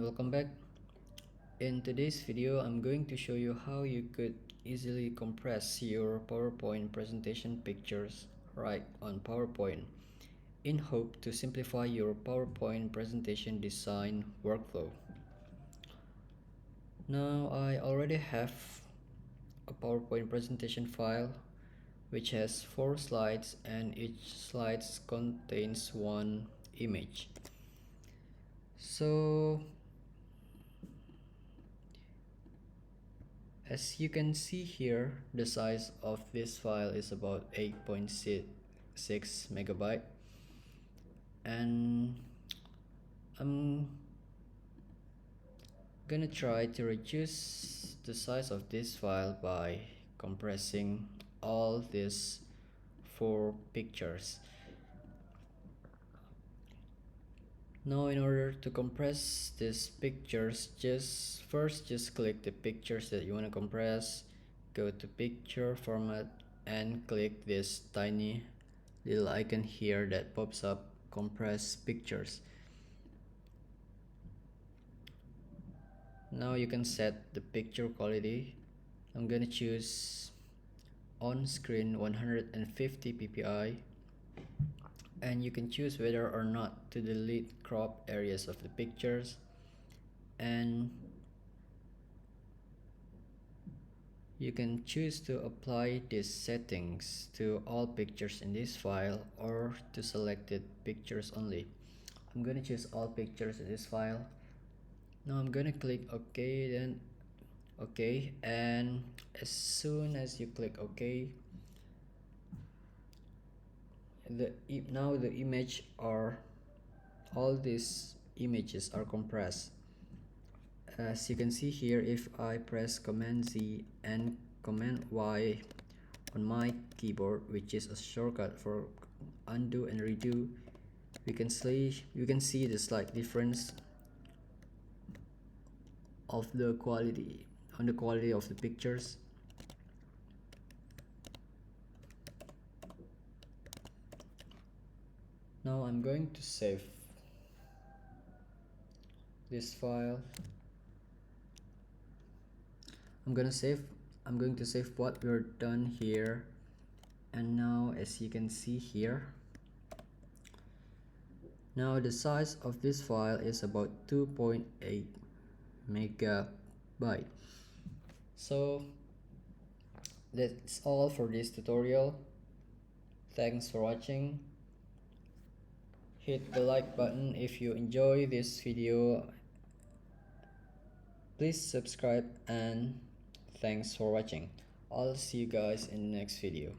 Welcome back. In today's video, I'm going to show you how you could easily compress your PowerPoint presentation pictures right on PowerPoint in hope to simplify your PowerPoint presentation design workflow. Now, I already have a PowerPoint presentation file which has 4 slides and each slide contains one image. So as you can see here, the size of this file is about 8.6 megabyte, and I'm gonna try to reduce the size of this file by compressing all these 4 pictures. Now, in order to compress these pictures, just click the pictures that you want to compress, go to picture format, and click this tiny little icon here that pops up, compress pictures. Now you can set the picture quality. I'm gonna choose on screen 150 ppi, and you can choose whether or not to delete crop areas of the pictures, and you can choose to apply these settings to all pictures in this file or to selected pictures only. I'm gonna choose all pictures in this file. Now I'm gonna click OK, then OK, and as soon as you click OK, now the image or all these images are compressed. As you can see here, if I press Command Z and Command Y on my keyboard, which is a shortcut for undo and redo, we can see the slight difference of the quality of the pictures. Now I'm going to save this file. I'm going to save what we're done here, and now as you can see here, now the size of this file is about 2.8 megabyte. So that's all for this tutorial. Thanks for watching. Hit the like button if you enjoy this video. Please subscribe, and thanks for watching. I'll see you guys in the next video.